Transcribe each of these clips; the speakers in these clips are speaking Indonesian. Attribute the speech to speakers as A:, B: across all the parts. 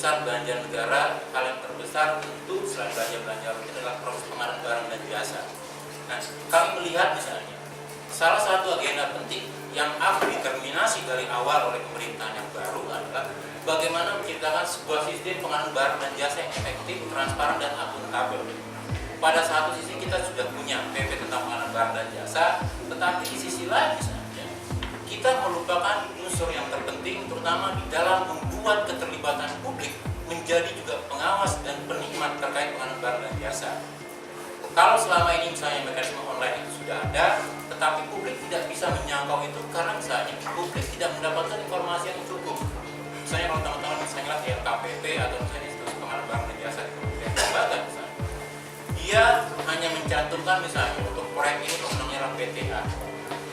A: terbesar belanja negara, hal yang terbesar tentu selain belanja itu adalah proses pengadaan barang dan jasa. Nah, kami melihat misalnya salah satu agenda penting yang harus diterminasi dari awal oleh pemerintahan yang baru adalah bagaimana menciptakan sebuah sistem pengadaan barang dan jasa yang efektif, transparan, dan akuntabel. Pada satu sisi kita sudah punya PP tentang pengadaan barang dan jasa, tetapi di sisi lain misalnya kita melupakan unsur yang terpenting, terutama di dalam membuat keterlibatan publik menjadi juga pengawas dan penikmat terkait pengadaan barang dan jasa. Kalau selama ini misalnya mekanisme online itu sudah ada, tetapi publik tidak bisa menyangkau itu karena misalnya publik tidak mendapatkan informasi yang cukup. Misalnya kalau teman-teman misalnya lihat ya KPP atau misalnya Institusi Pengadaan Barang dan Jasa di Kementerian Lembaga misalnya, dia hanya mencantumkan misalnya untuk proyek ini pemenangnya adalah PTA.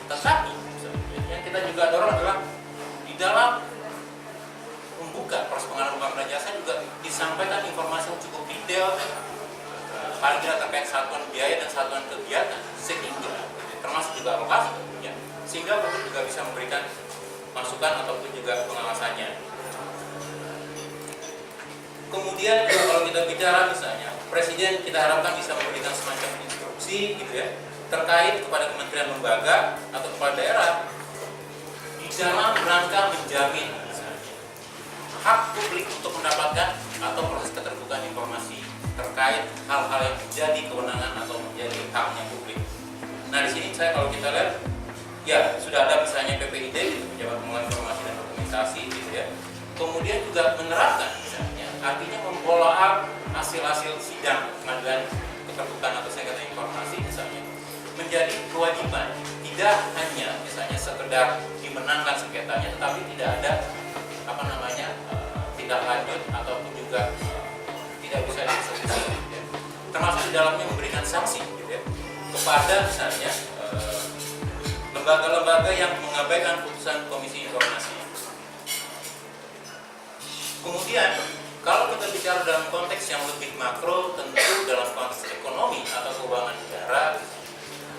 A: Tetapi misalnya, yang kita juga dorong adalah di dalam membuka proses pengadaan barang dan jasa juga disampaikan informasi yang cukup detail, paling tidak terkait satuan biaya dan satuan kegiatan, sehingga termasuk juga alokasi tentunya, sehingga publik juga bisa memberikan masukan ataupun juga pengawasannya. Kemudian kalau kita bicara misalnya Presiden kita harapkan bisa memberikan semacam instruksi gitu ya terkait kepada kementerian lembaga atau kepada daerah di dalam rangka menjamin misalnya hak publik untuk mendapatkan atau proses keterbukaan informasi terkait hal-hal yang menjadi kewenangan atau menjadi haknya publik. Nah di sini kalau kita lihat ya sudah ada misalnya PPID gitu, Pejabat Pengelola Informasi dan Dokumentasi gitu ya. Kemudian juga menerapkan misalnya artinya memfollow up hasil-hasil sidang pengadilan keterbukaan atau sengketa informasi misalnya menjadi kewajiban, tidak hanya misalnya sekedar dimenangkan sengketanya tetapi tidak ada tindak lanjut ataupun juga tidak bisa dieksekusi gitu ya. Termasuk di dalamnya memberikan sanksi gitu ya kepada misalnya lembaga-lembaga yang mengabaikan putusan Komisi Informasi. Kemudian kalau kita bicara dalam konteks yang lebih makro, tentu dalam konteks ekonomi atau keuangan negara,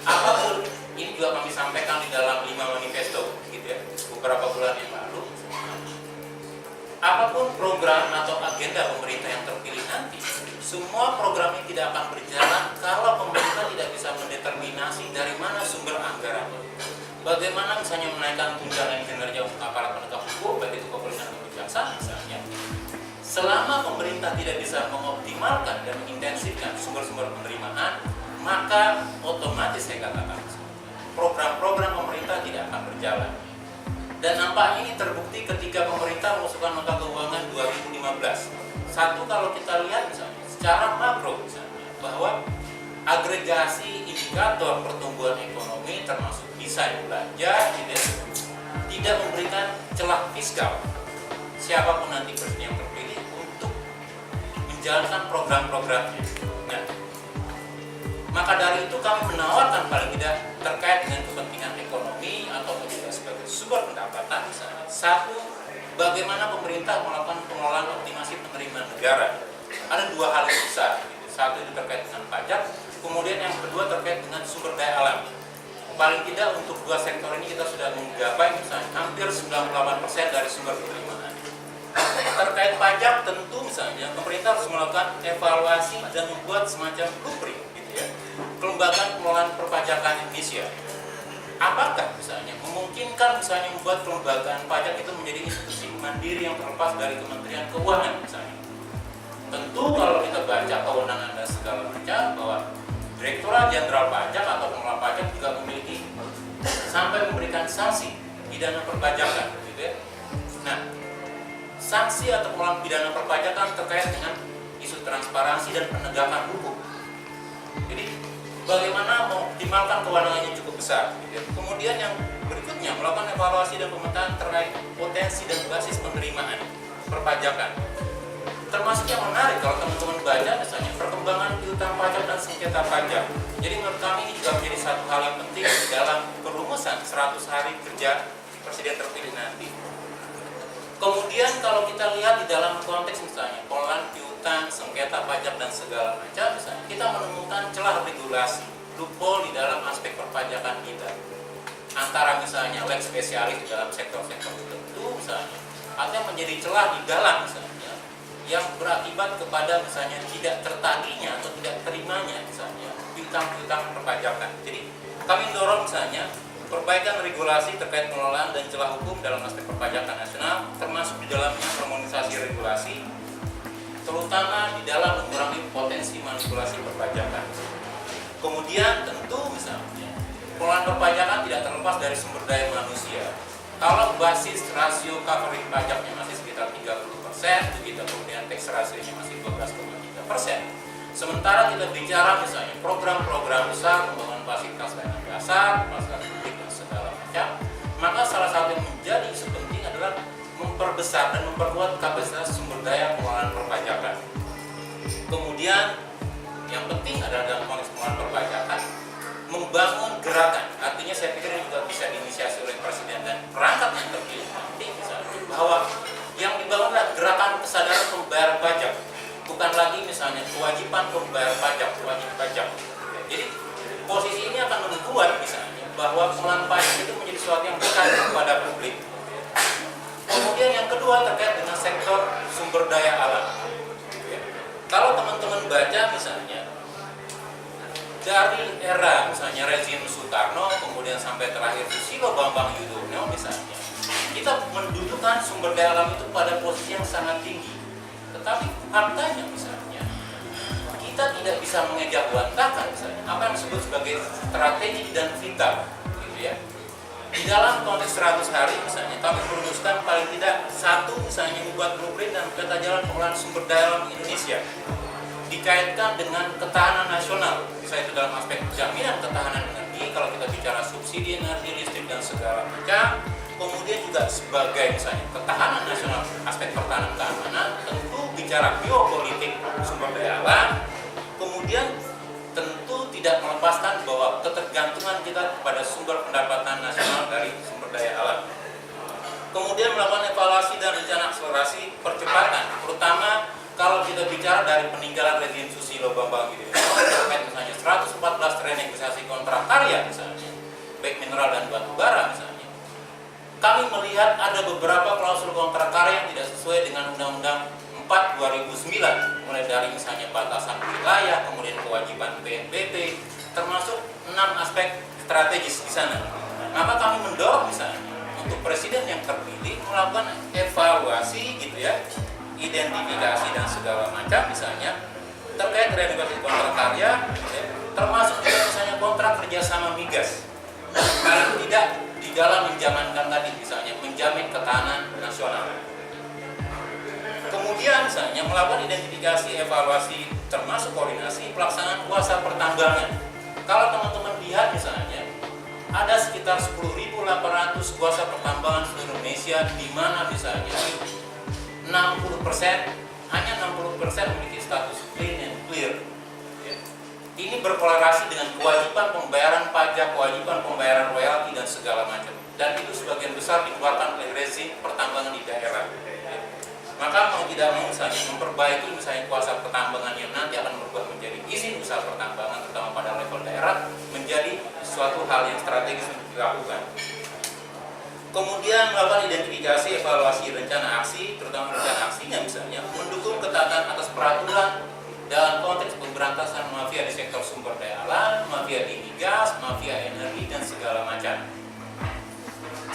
A: apapun ini juga kami sampaikan di dalam 5 manifesto gitu ya beberapa bulan yang lalu. Apapun program atau agenda pemerintah yang terpilih nanti, semua program ini tidak akan berjalan kalau pemerintah tidak bisa mendeterminasi dari mana sumber anggaran. Bagaimana misalnya menaikkan tunjangan kinerja untuk aparat penegak hukum, baik itu kepolisian atau kejaksaan misalnya. Selama pemerintah tidak bisa mengoptimalkan dan mengintensifkan sumber-sumber penerimaan, maka otomatis saya katakan program-program pemerintah tidak akan berjalan. Dan nampaknya ini terbukti ketika pemerintah mengusulkan nota keuangan 2015. Satu, kalau kita lihat misalnya secara makro misalnya bahwa agregasi indikator pertumbuhan ekonomi termasuk desain belanja gitu, tidak memberikan celah fiskal siapapun nanti presiden yang terpilih untuk menjalankan program-programnya. Nah, maka dari itu kami menawarkan paling tidak terkait dengan kepentingan ekonomi atau juga sebagai sumber pendapatan misalnya. Satu, bagaimana pemerintah melakukan pengelolaan optimasi penerimaan negara. Ada dua hal yang besar. Satu itu terkait dengan pajak, kemudian yang kedua terkait dengan sumber daya alam. Paling tidak untuk dua sektor ini kita sudah menggapai misalnya hampir 98% dari sumber penerimaan. Terkait pajak tentu misalnya pemerintah harus melakukan evaluasi dan membuat semacam blueprint gitu ya. Kelembagaan pengelolaan perpajakan Indonesia. Apakah misalnya memungkinkan misalnya membuat kelembagaan pajak itu menjadi institusi mandiri yang terlepas dari Kementerian Keuangan misalnya. Tentu kalau kita baca kewenangan dan segala macam bahwa Direktorat Jenderal Pajak atau Pengelola Pajak juga memiliki sampai memberikan sanksi pidana perpajakan gitu ya. Nah, sanksi atau pengelolaan pidana perpajakan terkait dengan isu transparansi dan penegakan hukum. Jadi bagaimana mengoptimalkan kewenangannya cukup besar gitu ya. Kemudian yang berikutnya melakukan evaluasi dan pemetaan terkait potensi dan basis penerimaan perpajakan. Termasuk yang menarik kalau teman-teman baca misalnya perkembangan piutang pajak dan sengketa pajak. Jadi menurut kami ini juga menjadi satu hal yang penting di dalam perumusan 100 hari kerja presiden terpilih nanti. Kemudian kalau kita lihat di dalam konteks misalnya pengelolaan piutang, sengketa pajak dan segala macam misalnya, kita menemukan celah regulasi, loophole di dalam aspek perpajakan kita. Antara misalnya lex spesialis di dalam sektor-sektor tertentu misalnya, atau yang menjadi celah di dalam misalnya yang berakibat kepada misalnya tidak tertagihnya atau tidak terimanya misalnya piutang-piutang perpajakan. Jadi kami dorong misalnya perbaikan regulasi terkait pengelolaan dan celah hukum dalam aspek perpajakan nasional, termasuk di dalamnya harmonisasi regulasi, terutama di dalam mengurangi potensi manipulasi perpajakan. Kemudian tentu misalnya pengelolaan perpajakan tidak terlepas dari sumber daya manusia. Kalau basis rasio coverage pajaknya masih sekitar 30%, begitu kemudian tax rasionya masih 12,3%. Sementara kita bicara misalnya program-program besar pembangunan fasilitas layanan dasar, fasilitas publik dan segala macam, maka salah satu yang menjadi isu penting adalah memperbesar dan memperkuat kapasitas sumber daya pengelolaan perpajakan. Kemudian yang penting adalah dalam konteks pengelolaan perpajakan membangun gerakan, artinya saya pikir ini juga bisa diinisiasi oleh Presiden dan perangkat yang terpilih nanti misalnya, bahwa yang dibangun adalah gerakan kesadaran pembayar pajak, bukan lagi misalnya kewajiban pembayar pajak, wajib pajak. Jadi posisi ini akan membuat misalnya bahwa pengelolaan pajak itu menjadi sesuatu yang dekat kepada publik. Kemudian yang kedua terkait dengan sektor sumber daya alam. Kalau teman-teman baca misalnya dari era misalnya rezim Soekarno kemudian sampai terakhir Susilo Bambang Yudhoyono misalnya, kita mendudukan sumber daya alam itu pada posisi yang sangat tinggi. Tetapi faktanya misalnya kita tidak bisa mengejawantahkan misalnya apa yang disebut sebagai strategi dan vital, gitu ya. Di dalam konteks 100 hari misalnya kami merumuskan paling tidak satu misalnya membuat blueprint dan peta jalan pengelolaan sumber daya alam Indonesia dikaitkan dengan ketahanan nasional, misalnya itu dalam aspek jaminan ketahanan energi kalau kita bicara subsidi energi listrik dan segala macam. Kemudian juga sebagai misalnya ketahanan nasional, aspek pertahanan keamanan, tentu bicara biopolitik sumber daya alam. Kemudian tentu tidak melepaskan bahwa ketergantungan kita kepada sumber pendapatan nasional dari sumber daya alam. Kemudian melakukan evaluasi dan rencana akselerasi percepatan, terutama kalau kita bicara dari peninggalan rezim Susilo Bambang Yudhoyono terkait misalnya 114 renegosiasi kontrak karya misalnya, baik mineral dan batu bara misalnya, kami melihat ada beberapa klausul kontrak karya yang tidak sesuai dengan Undang-Undang 4 2009, mulai dari misalnya batasan wilayah, kemudian kewajiban PNBP, termasuk 6 aspek strategis di sana. Maka kami mendorong misalnya untuk Presiden yang terpilih melakukan evaluasi gitu ya, identifikasi dan segala macam misalnya terkait renegosiasi kontrak karya, termasuk juga misalnya kontrak kerjasama migas, paling tidak di dalam menjamankan tadi misalnya menjamin ketahanan nasional. Kemudian misalnya melakukan identifikasi, evaluasi, termasuk koordinasi pelaksanaan kuasa pertambangan. Kalau teman-teman lihat misalnya ada sekitar 10.800 kuasa pertambangan di Indonesia, di mana misalnya 60%, hanya 60% memiliki status clean and clear. Ini berkorelasi dengan kewajiban pembayaran pajak, kewajiban pembayaran royalti dan segala macam. Dan itu sebagian besar dikeluarkan oleh rezim pertambangan di daerah. Maka mau tidak mau misalnya memperbaiki misalnya kuasa pertambangan yang nanti akan berubah menjadi izin usaha pertambangan terutama pada level daerah menjadi suatu hal yang strategis untuk dilakukan. Kemudian melakukan identifikasi, evaluasi rencana aksi, terutama rencana aksinya misalnya mendukung ketaatan atas peraturan dalam konteks pemberantasan mafia di sektor sumber daya alam, mafia di migas, mafia energi dan segala macam.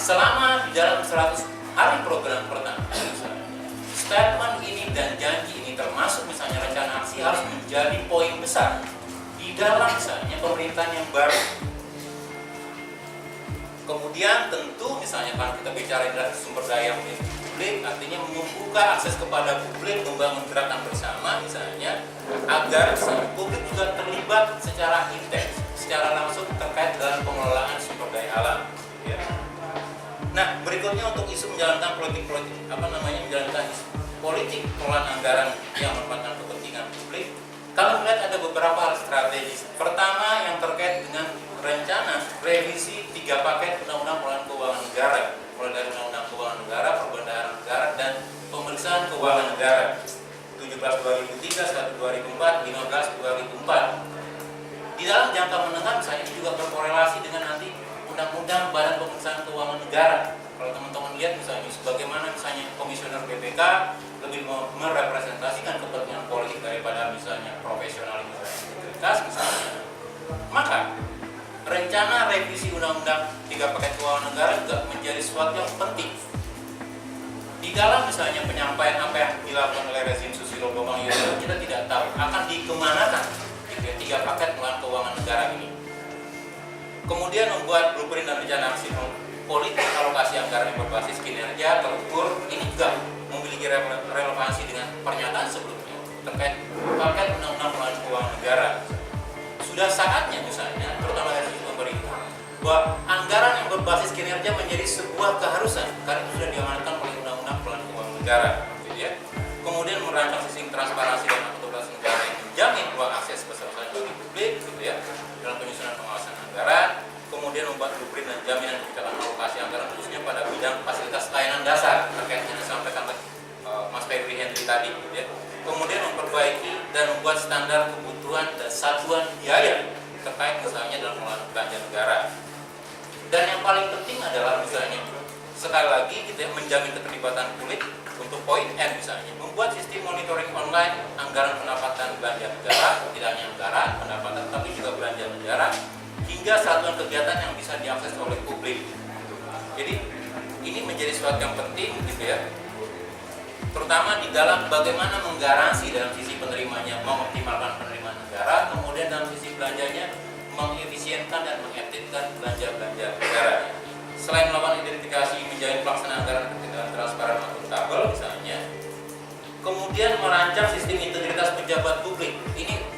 A: Selama di dalam 100 hari program pertama, misalnya, statement ini dan janji ini termasuk misalnya rencana aksi harus menjadi poin besar di dalam misalnya pemerintahan yang baru. Kemudian tentu misalnya kalau kita bicara dari sumber daya publik, artinya membuka akses kepada publik, membangun gerakan bersama misalnya, agar misalnya publik juga terlibat secara intens, secara langsung terkait dengan pengelolaan sumber daya alam. Ya. Nah berikutnya untuk isu menjalankan menjalankan isu politik pengelolaan anggaran yang merupakan kepentingan publik, kami melihat ada beberapa hal strategis. Pertama yang terkait dengan rencana revisi 3 paket Undang-Undang Pengelolaan Keuangan Negara, mulai dari Undang-Undang Keuangan Negara, Perbendaharaan Negara, dan Pemeriksaan Keuangan Negara 17/2003, 1/2004, 15/2004. Di dalam jangka menengah misalnya ini juga berkorelasi dengan nanti Undang-Undang Badan Pemeriksaan Keuangan Negara. Kalau teman-teman lihat misalnya sebagaimana misalnya Komisioner BPK lebih merepresentasikan kepentingan politik daripada misalnya profesionalisme dan integritas misalnya, maka rencana revisi Undang-Undang 3 Paket Keuangan Negara juga menjadi sesuatu yang penting. Di dalam misalnya penyampaian apa yang dilakukan oleh rezim Susilo Bambang Yudhoyono, kita tidak tahu akan dikemanakan 3 paket pengelolaan keuangan negara ini. Kemudian membuat blueprint dan rencana aksi politik alokasi anggaran yang berbasis kinerja terukur, ini juga memiliki relevansi dengan pernyataan sebelumnya terkait paket undang-undang pengelolaan keuangan negara. Sudah saatnya misalnya, terutama dari sisi pemerintah, bahwa anggaran yang berbasis kinerja menjadi sebuah keharusan karena itu sudah diamanatkan oleh undang-undang pengelolaan keuangan negara, gitu ya. Kemudian merancang sistem transparansi dan akuntabilitas negara yang menjamin ruang akses besar-besaran bagi publik, gitu ya, dalam penyusunan pengawasan anggaran. Kemudian membuat blueprint dan jaminan kebijakan alokasi anggaran khususnya pada bidang fasilitas layanan dasar terkait yang disampaikan oleh Mas Febri Henry tadi, gitu ya. Kemudian memperbaiki dan membuat standar kebutuhan dan satuan biaya terkait misalnya dalam pengelolaan belanja negara. Dan yang paling penting adalah misalnya sekali lagi gitu ya, menjamin keterlibatan publik untuk poin N misalnya, membuat sistem monitoring online anggaran pendapatan belanja negara, tidak hanya anggaran pendapatan tapi juga belanja negara, hingga satuan kegiatan yang bisa diakses oleh publik. Jadi ini menjadi sesuatu yang penting gitu ya, terutama di dalam bagaimana menggaransi dalam sisi penerimanya mengoptimalkan penerimaan negara, kemudian dalam sisi belanjanya mengefisienkan dan mengefektifkan belanja-belanja negara. Selain melakukan identifikasi menjalin pelaksanaan anggaran dengan transparan dan akuntabel misalnya, kemudian merancang sistem integritas pejabat publik.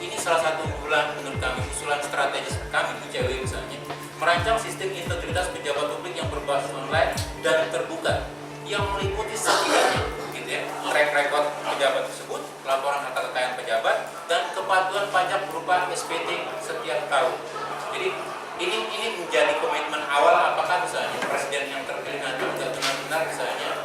A: Ini salah satu unggulan menurut kami, usulan strategis kami di ICW misalnya, merancang sistem integritas pejabat publik yang berbasis online dan terbuka, yang meliputi setidaknya gitu ya, track record pejabat tersebut, laporan harta kekayaan pejabat, dan kepatuhan pajak berupa SPT setiap tahun. Jadi ini menjadi komitmen awal apakah misalnya presiden yang terpilih nanti juga benar-benar misalnya